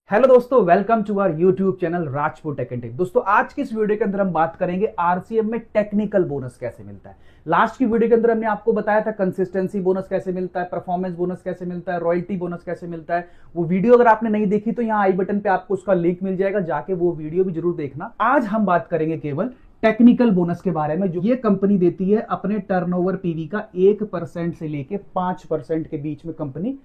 Hello दोस्तों, welcome to our YouTube channel Rajput tech and tip. दोस्तों, आज की इस वीडियो के अंदर हम बात करेंगे आरसीएम में टेक्निकल बोनस कैसे मिलता है। लास्ट की वीडियो के अंदर हमने आपको बताया था कंसिस्टेंसी बोनस कैसे मिलता है, परफॉर्मेंस बोनस कैसे मिलता है, रॉयल्टी बोनस कैसे मिलता है। वो वीडियो अगर आपने नहीं देखी तो यहाँ आई बटन पे आपको उसका लिंक मिल जाएगा, जाके वो वीडियो भी जरूर देखना। आज हम बात करेंगे केवल टेक्निकल बोनस के बारे में, जो ये कंपनी देती है अपने टर्नओवर पीवी का 1% से लेके 5% के बीच में कंपनी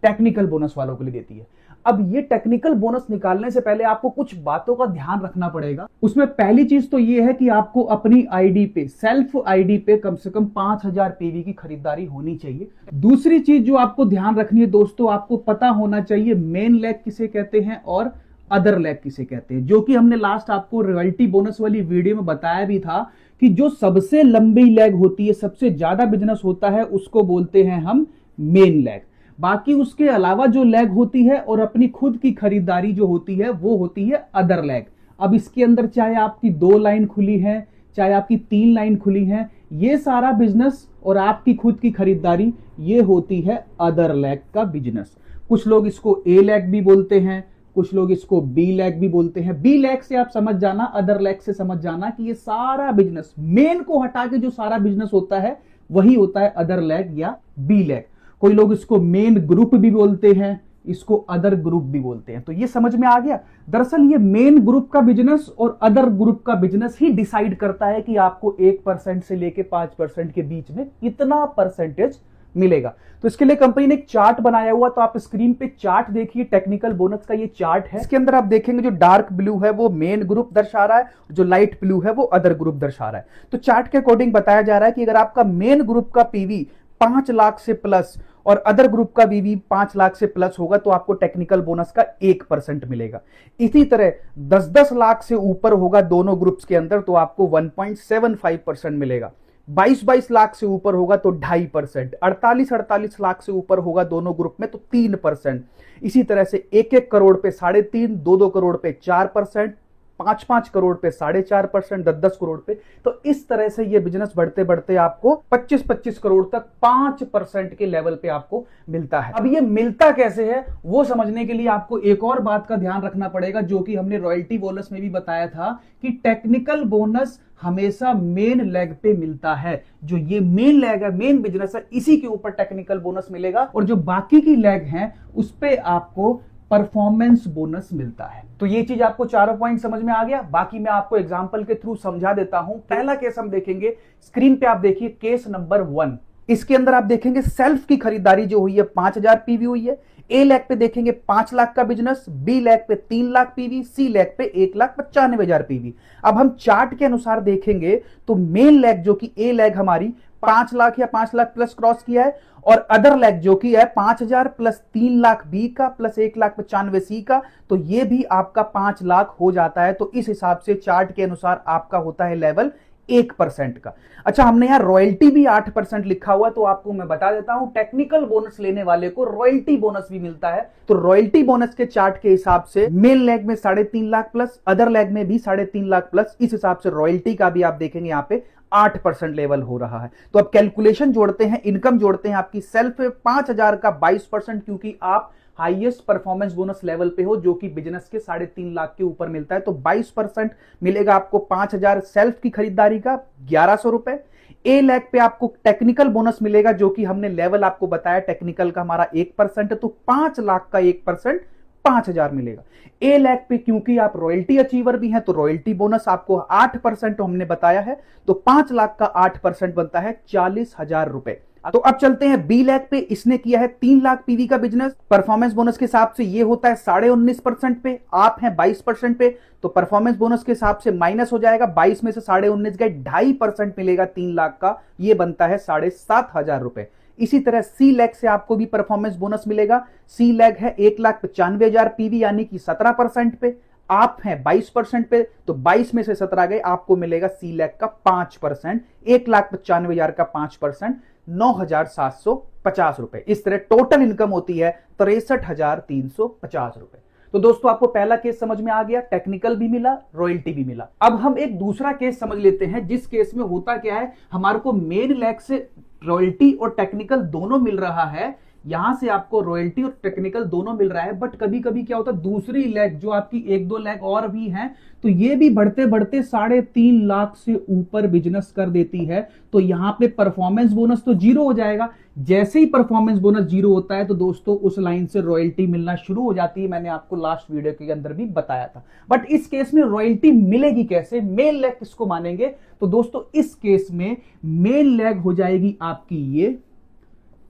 टेक्निकल बोनस वालों के लिए देती है। अब ये टेक्निकल बोनस निकालने से पहले आपको कुछ बातों का ध्यान रखना पड़ेगा। उसमें पहली चीज तो ये है कि आपको अपनी आईडी पे, सेल्फ आईडी पे कम से कम 5000 पीवी की खरीदारी होनी चाहिए। दूसरी चीज जो आपको ध्यान रखनी है दोस्तों, आपको पता होना चाहिए मेन लेग किसे कहते हैं और अदर लेग किसे कहते हैं, जो कि हमने लास्ट आपको रॉयल्टी बोनस वाली वीडियो में बताया भी था कि जो सबसे लंबी लेग होती है, सबसे ज्यादा बिजनेस होता है, उसको बोलते हैं हम मेन लेग। बाकी उसके अलावा जो लेग होती है और अपनी खुद की खरीदारी जो होती है वो होती है अदर लेग। अब इसके अंदर चाहे आपकी 2 लाइन खुली है, चाहे आपकी 3 लाइन खुली है, ये सारा बिजनेस और आपकी खुद की खरीदारी ये होती है अदर लेग का बिजनेस। कुछ लोग इसको ए लेग भी बोलते हैं, कुछ लोग इसको बी लेग भी बोलते हैं। बी लेग से आप समझ जाना, अदर लेग से समझ जाना कि ये सारा बिजनेस, मेन को हटा के जो सारा बिजनेस होता है वही होता है अदर लेग या बी लेग। कोई लोग इसको मेन ग्रुप भी बोलते हैं, इसको अदर ग्रुप भी बोलते हैं। तो ये समझ में आ गया। दरअसल ये मेन ग्रुप का बिजनेस और अदर ग्रुप का बिजनेस ही डिसाइड करता है कि आपको 1% से लेके 5% के बीच में कितना परसेंटेज मिलेगा। तो इसके लिए कंपनी ने एक चार्ट बनाया हुआ, तो आप स्क्रीन पे चार्ट देखिए। टेक्निकल बोनस का ये चार्ट है। इसके अंदर आप देखेंगे जो डार्क ब्लू है वो मेन ग्रुप दर्शा रहा है, जो लाइट ब्लू है वो अदर ग्रुप दर्शा रहा है। तो चार्ट के अकॉर्डिंग बताया जा रहा है कि अगर आपका मेन ग्रुप का पीवी 5 लाख से प्लस और अदर ग्रुप का बीवी 5 लाख से प्लस होगा तो आपको टेक्निकल बोनस का 1% मिलेगा। इसी तरह 10-10 लाख से ऊपर होगा दोनों ग्रुप्स के अंदर तो आपको 1.75% मिलेगा। 22-22 लाख से ऊपर होगा तो 2.5%, 48-48 लाख से ऊपर होगा दोनों ग्रुप में तो 3%। इसी तरह से 1-1 करोड़ पे 3.5%, 2-2 करोड़ पे 4%, 5-5 करोड़ पे 4.5%, 10-10 करोड़ पे। तो इस तरह से ये बिजनेस बढ़ते बढ़ते आपको 25-25 करोड़ तक 5% के लेवल पे आपको मिलता है। अब ये मिलता कैसे है वो समझने के लिए आपको एक और बात का ध्यान रखना पड़ेगा, जो कि हमने रॉयल्टी बोनस में भी बताया था कि टेक्निकल बोनस हमेशा मेन लेग पे मिलता है। जो ये मेन लेग है, मेन बिजनेस है, इसी के ऊपर टेक्निकल बोनस मिलेगा और जो बाकी की लेग है उस पे आपको परफॉर्मेंस बोनस मिलता है। तो ये चीज आपको चारों पॉइंट समझ में आ गया। बाकी मैं आपको एग्जांपल के थ्रू समझा देता हूं। पहला केस हम देखेंगे, स्क्रीन पे आप देखिए केस नंबर 1। इसके अंदर आप देखेंगे सेल्फ की खरीदारी जो हुई है 5000 पीवी हुई है। ए लेग पे देखेंगे 5 लाख का बिजनेस, बी लेग पे 3 लाख पीवी, सी लेग पे 1,95,000 पीवी। अब हम चार्ट के अनुसार देखेंगे तो मेन लेग जो कि ए लेग हमारी 5 लाख या 5 लाख प्लस क्रॉस किया है और अदर लेग जो कि है 5000 प्लस 3 लाख बी का प्लस 1,95,000 सी का, तो ये भी आपका 5 लाख हो जाता है। तो इस हिसाब से चार्ट के अनुसार आपका होता है लेवल 1% का। अच्छा, हमने यहां रॉयल्टी भी 8% लिखा हुआ, तो आपको मैं बता देता हूं टेक्निकल बोनस लेने वाले को रॉयल्टी बोनस भी मिलता है। तो रॉयल्टी बोनस के चार्ट के हिसाब से मेन लेग में 3.5 लाख प्लस, अदर लेग में भी 3.5 लाख प्लस, इस हिसाब से रॉयल्टी का भी आप देखेंगे यहां पे 8% लेवल हो रहा है। तो अब कैलकुलेशन जोड़ते हैं, इनकम जोड़ते हैं। आपकी सेल्फ 5000 का 22%, क्योंकि आप हाईएस्ट परफॉर्मेंस बोनस लेवल पे हो, जो कि बिजनेस के 3.5 लाख के ऊपर मिलता है। तो 22% मिलेगा आपको 5000 सेल्फ की खरीदारी का 1100 रुपए। ए लेग पे आपको टेक्निकल बोनस मिलेगा, जो कि हमने लेवल आपको बताया टेक्निकल का हमारा 1% है, तो 5 लाख का 1% 5000 मिलेगा। ए लेग पे क्योंकि आप रॉयल्टी अचीवर भी हैं तो रॉयल्टी बोनस आपको 8% हमने बताया है, तो 5 लाख का 8% बनता है 40,000 रुपए। तो अब चलते हैं बी लेग पे। इसने किया है 3 लाख पीवी का बिजनेस। परफॉर्मेंस बोनस के हिसाब से ये होता है 19.5% पे, आप हैं 22% पे, तो परफॉर्मेंस बोनस के हिसाब से माइनस हो जाएगा। 22 में से 19.5 गए, 2.5% मिलेगा 3 लाख का, ये बनता है 7,500 रुपए। इसी तरह सी लेग से आपको भी परफॉर्मेंस बोनस मिलेगा। सी लेग है 1,95,000 पीवी, यानी कि 17% पे, आप हैं 22% पे, तो 22 में से 17 गए, आपको मिलेगा सी लेग का 5%, 1,95,000 का 5%, 9,750 रुपए। इस तरह टोटल इनकम होती है 63,350 रुपए। तो दोस्तों, आपको पहला केस समझ में आ गया, टेक्निकल भी मिला, रॉयल्टी भी मिला। अब हम एक दूसरा केस समझ लेते हैं, जिस केस में होता क्या है, हमारे को मेन लेग से रॉयल्टी और टेक्निकल दोनों मिल रहा है, यहां से आपको रॉयल्टी और टेक्निकल दोनों मिल रहा है। बट कभी कभी क्या होता है, दूसरी लेग जो आपकी 1-2 लेग और भी हैं, तो ये भी बढ़ते बढ़ते 3.5 लाख से ऊपर बिजनेस कर देती है। तो यहां पे परफॉर्मेंस बोनस तो जीरो हो जाएगा। जैसे ही परफॉर्मेंस बोनस जीरो होता है तो दोस्तों उस लाइन से रॉयल्टी मिलना शुरू हो जाती है। मैंने आपको लास्ट वीडियो के अंदर भी बताया था। बट इस केस में रॉयल्टी मिलेगी कैसे, मेन लेग किसको मानेंगे? तो दोस्तों इस केस में मेन लेग हो जाएगी आपकी ये,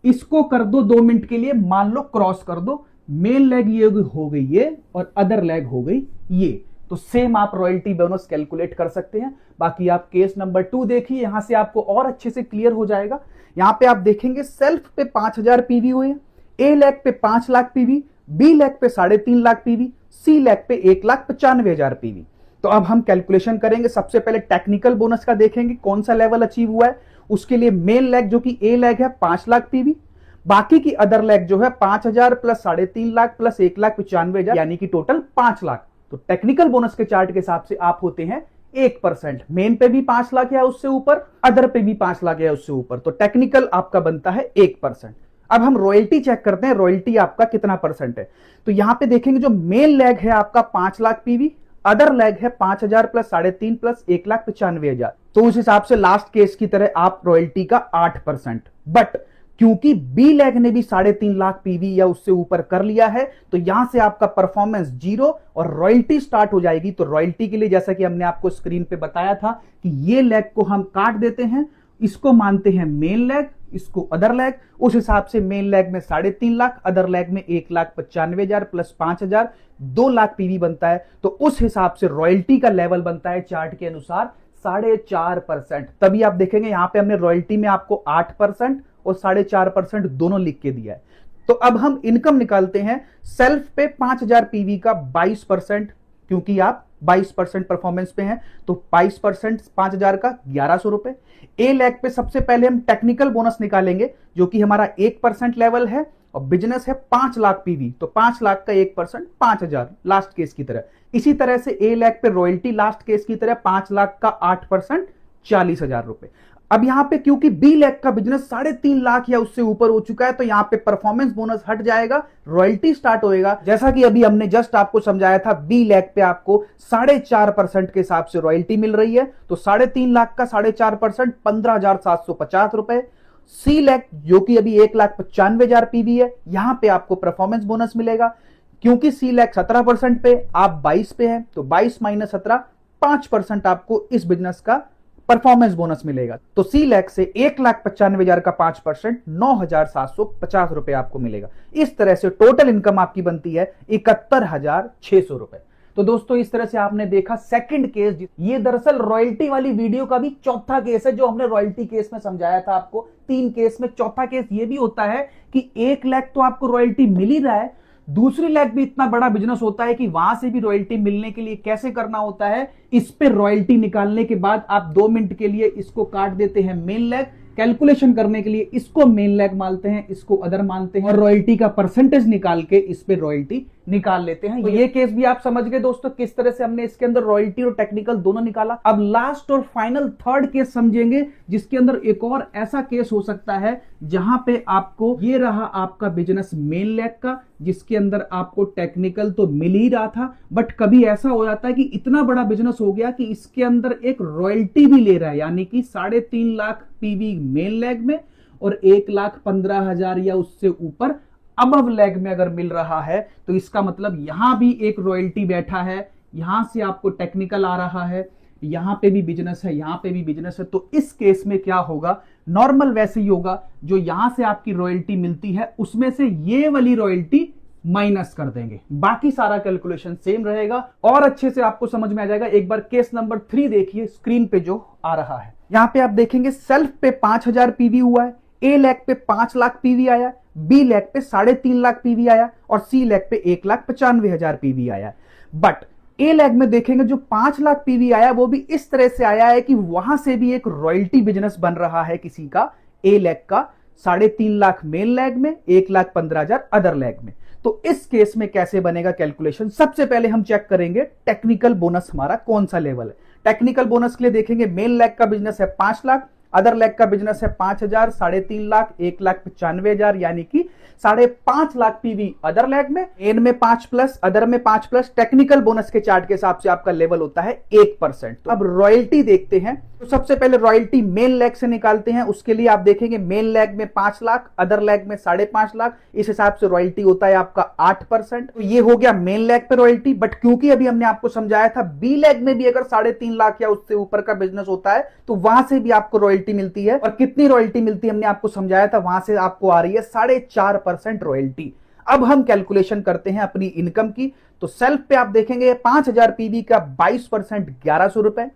इसको कर दो 2 मिनट के लिए, मान लो क्रॉस कर दो, मेन लेग ये हो गई ये और अदर लेग हो गई ये। तो सेम आप रॉयल्टी बोनस कैलकुलेट कर सकते हैं। बाकी आप केस नंबर 2 देखिए, यहां से आपको और अच्छे से क्लियर हो जाएगा। यहां पे आप देखेंगे सेल्फ पे 5000 पीवी हुए, ए लेग पे 5 लाख पीवी, बी लेग पे 3.5 लाख पीवी, सी लेग पे 1,95,000 पीवी। तो अब हम कैलकुलेशन करेंगे। सबसे पहले टेक्निकल बोनस का देखेंगे कौन सा लेवल अचीव हुआ है। उसके लिए मेन लेग जो कि ए लेग है 5 लाख पीवी, बाकी की अदर लेग जो है 5000 प्लस 3.5 लाख प्लस 1,95,000 यानी कि टोटल 5 लाख। तो टेक्निकल बोनस के चार्ट के हिसाब से आप होते हैं 1%। मेन पे भी 5 लाख या उससे ऊपर, अदर पे भी 5 लाख या उससे ऊपर, तो टेक्निकल आपका बनता है 1%। अब हम रॉयल्टी चेक करते हैं, रॉयल्टी आपका कितना परसेंट है। तो यहां पे देखेंगे जो मेन लेग है आपका 5 लाख पीवी, अदर लेग है 5000 प्लस 3.5 प्लस 1,95,000। तो उस हिसाब से लास्ट केस की तरह आप रॉयल्टी का 8%। बट क्योंकि बी लेग ने भी 3.5 लाख पीवी या उससे ऊपर कर लिया है, तो यहां से आपका परफॉर्मेंस जीरो और रॉयल्टी स्टार्ट हो जाएगी। तो रॉयल्टी के लिए जैसा कि हमने आपको स्क्रीन पे बताया था कि ये लेग को हम काट देते हैं, इसको मानते हैं मेन लेग, इसको अदर लेग। उस हिसाब से मेन लेग में 3.5 लाख, अदर लेग में 1,95,000 प्लस 5,000, 2 लाख पीवी बनता है। तो उस हिसाब से रॉयल्टी का लेवल बनता है चार्ट के अनुसार 4.5%। तभी आप देखेंगे यहां पे हमने रॉयल्टी में आपको 8% और 4.5% दोनों लिख के दिया है। तो अब हम इनकम निकालते हैं। सेल्फ पे 5000 पीवी का 22%, क्योंकि आप 22% परफॉर्मेंस पे हैं, तो 22% 5000 का 1100 रुपए। ए लेग पे सबसे पहले हम टेक्निकल बोनस निकालेंगे जो कि हमारा 1% लेवल है और बिजनेस है 5 लाख पीवी, तो 5 लाख का 1% 5000 लास्ट केस की तरह। इसी तरह से ए लेग पे रॉयल्टी लास्ट केस की तरह 5 लाख का 8% 40,000 रुपए। अब यहां पे क्योंकि बी लेग का बिजनेस 3.5 लाख या उससे ऊपर हो चुका है, तो यहां पे परफॉर्मेंस बोनस हट जाएगा, रॉयल्टी स्टार्ट होएगा। जैसा कि अभी हमने जस्ट आपको समझाया था, बी लेग पे आपको 4.5% के हिसाब से रॉयल्टी मिल रही है, तो 3.5 लाख का 4.5% 15,750 रुपए। सी लेग जो कि अभी 1,95,000 पीवी है, यहां पे आपको परफॉर्मेंस बोनस मिलेगा। क्योंकि सी लेग 17% पे, आप 22 पे हैं, तो 22 माइनस 17 5% आपको इस बिजनेस का परफॉर्मेंस बोनस मिलेगा। तो सी लेग से 1,95,000 का 5% 9,750 रुपए आपको मिलेगा। इस तरह से टोटल इनकम आपकी बनती है 71,600 रुपए। तो दोस्तों इस तरह से आपने देखा सेकंड केस। ये दरअसल रॉयल्टी वाली वीडियो का भी चौथा केस है जो हमने रॉयल्टी केस में समझाया था आपको। 3 केस में चौथा केस ये भी होता है कि 1 लाख तो आपको रॉयल्टी मिल ही रहा है, दूसरी लेग भी इतना बड़ा बिजनेस होता है कि वहां से भी रॉयल्टी मिलने के लिए कैसे करना होता है, इस पे रॉयल्टी निकालने के बाद आप 2 मिनट के लिए इसको काट देते हैं मेन लेग, कैलकुलेशन करने के लिए इसको मेन लेग मानते हैं, इसको अदर मानते हैं और रॉयल्टी का परसेंटेज निकाल के इस पे रॉयल्टी निकाल लेते हैं। तो ये केस भी आप समझ गए दोस्तों किस तरह से हमने इसके अंदर रॉयल्टी और टेक्निकल दोनों निकाला। अब लास्ट और फाइनल थर्ड केस समझेंगे, जिसके अंदर एक और ऐसा केस हो सकता है जहां पे आपको ये रहा आपका बिजनेस मेन लेग का, जिसके अंदर आपको टेक्निकल तो मिल ही रहा था, बट कभी ऐसा हो जाता है कि इतना बड़ा बिजनेस हो गया कि इसके अंदर एक रॉयल्टी भी ले रहा है, यानी कि 3.5 लाख पीवी मेन लेग में और 1,15,000 या उससे ऊपर अबव लेग में अगर मिल रहा है, तो इसका मतलब यहां भी एक रॉयल्टी बैठा है, यहां से आपको टेक्निकल आ रहा है, यहां पे भी बिजनेस है, यहां पे भी बिजनेस है। तो इस केस में क्या होगा, नॉर्मल वैसे ही होगा, जो यहां से आपकी रॉयल्टी मिलती है उसमें से ये वाली रॉयल्टी माइनस कर देंगे, बाकी सारा कैलकुलेशन सेम रहेगा और अच्छे से आपको समझ में आ जाएगा। एक बार केस नंबर 3 देखिए स्क्रीन पे जो आ रहा है। यहां पे आप देखेंगे सेल्फ पे 5,000 पीवी हुआ है, ए लेग पे 5 लाख पीवी आया, बी लेग पे 3.5 लाख पीवी आया और सी लेग पे 1,95,000 पीवी आया। बट ए लेग में देखेंगे जो 5 लाख पीवी आया वो भी इस तरह से आया है कि वहां से भी एक रॉयल्टी बिजनेस बन रहा है किसी का, ए लेग का 3.5 लाख मेन लेग में, 1,15,000 अदर लेग में। तो इस केस में कैसे बनेगा कैलकुलेशन, सबसे पहले हम चेक करेंगे टेक्निकल बोनस हमारा कौन सा लेवल है। टेक्निकल बोनस के लिए देखेंगे मेन लेग का बिजनेस है 5 लाख, अदर लेग का बिजनेस है 5,000, 3.5 लाख, 1,95,000 यानी कि 5.5 लाख पीवी अदर लेग में, एन में 5+, अदर में 5+, टेक्निकल बोनस के चार्ट के हिसाब से आपका लेवल होता है 1%। तो अब रॉयल्टी देखते हैं। तो सबसे पहले रॉयल्टी मेन लेग से निकालते हैं। उसके लिए आप देखेंगे मेन लेग में 5 लाख, अदर लेग में 5.5 लाख, इस हिसाब से रॉयल्टी होता है आपका 8%। तो ये हो गया मेन लेग पे रॉयल्टी। बट क्योंकि अभी हमने आपको समझाया था बी लेग में भी अगर 3.5 लाख या उससे ऊपर का बिजनेस होता है तो वहां से भी आपको रॉयल्टी मिलती है। और कितनी रॉयल्टी मिलती है हमने आपको समझाया था, वहां से आपको आ रही है 4.5% रॉयल्टी। अब हम कैलकुलेशन करते हैं अपनी इनकम की। तो सेल्फ पे आप देखेंगे 5,000 पीवी का 22% 1,100 रुपए।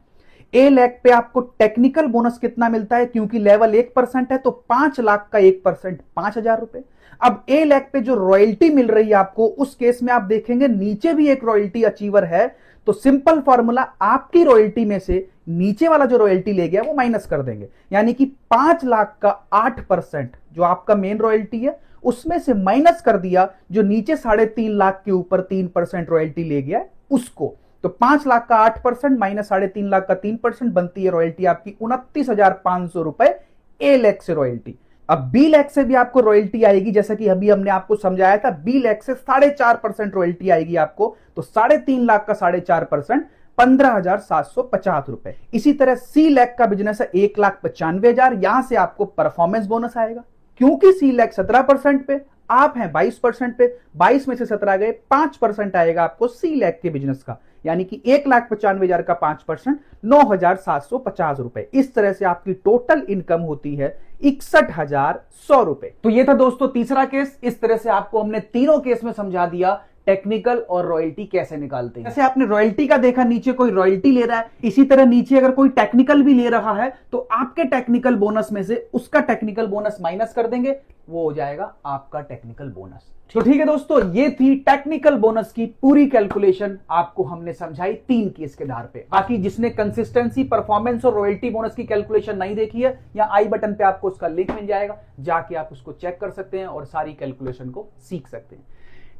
ए लेग पे आपको टेक्निकल बोनस कितना मिलता है, क्योंकि लेवल 1% है तो 5 लाख का 1% 5,000 रुपए। अब ए लेग पे जो रॉयल्टी मिल रही है आपको, उस केस में आप देखेंगे नीचे भी एक रॉयल्टी अचीवर है। तो सिंपल फॉर्मूला, आपकी रॉयल्टी में से नीचे वाला जो रॉयल्टी ले गया वो माइनस कर देंगे, यानी कि 5 लाख का 8% जो आपका मेन रॉयल्टी है उसमें से माइनस कर दिया जो नीचे 3.5 लाख के ऊपर 3% रॉयल्टी ले गया उसको। तो 5 लाख का 8% माइनस 3.5 लाख का 3% बनती है रॉयल्टी आपकी 29,500 रुपए ए लेग से रॉयल्टी। अब बी लेग से भी आपको रॉयल्टी आएगी, जैसा कि अभी हमने आपको समझाया था, बी लेग से 4.5% रॉयल्टी आएगी आपको। तो 3.5 लाख का 4.5% 15,750 रुपए। इसी तरह सी लेग का बिजनेस है 1,95,000, यहां से आपको परफॉर्मेंस बोनस आएगा। क्योंकि सी लेग 17% पे, आप हैं 22% पे, 22 में से 17 गए, 5% आएगा आपको सी लेग के बिजनेस का, यानी कि 1,95,000 का 5% 9,750 रुपए। इस तरह से आपकी टोटल इनकम होती है 61,100 रुपए। तो ये था दोस्तों तीसरा केस। इस तरह से आपको हमने तीनों केस में समझा दिया टेक्निकल और रॉयल्टी कैसे निकालते हैं। जैसे आपने रॉयल्टी का देखा, नीचे कोई रॉयल्टी ले रहा है, इसी तरह नीचे अगर कोई टेक्निकल भी ले रहा है तो आपके टेक्निकल बोनस में से उसका टेक्निकल बोनस माइनस कर देंगे, वो हो जाएगा आपका टेक्निकल बोनस। तो ठीक है दोस्तों, ये थी टेक्निकल बोनस की पूरी कैलकुलेशन, आपको हमने समझाई 3 केस के आधार पे। बाकी जिसने कंसिस्टेंसी, परफॉर्मेंस और रॉयल्टी बोनस की कैलकुलेशन नहीं देखी है, या आई बटन पे आपको उसका लिंक मिल जाएगा, जाके आप उसको चेक कर सकते हैं और सारी कैलकुलेशन को सीख सकते हैं।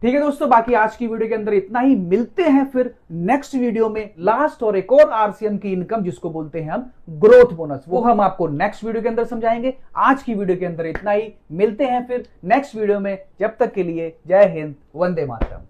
ठीक है दोस्तों, बाकी आज की वीडियो के अंदर इतना ही। मिलते हैं फिर नेक्स्ट वीडियो में, लास्ट और एक और आरसीएम की इनकम जिसको बोलते हैं हम ग्रोथ बोनस, वो हम आपको नेक्स्ट वीडियो के अंदर समझाएंगे। आज की वीडियो के अंदर इतना ही। मिलते हैं फिर नेक्स्ट वीडियो में, जब तक के लिए जय हिंद, वंदे मातरम।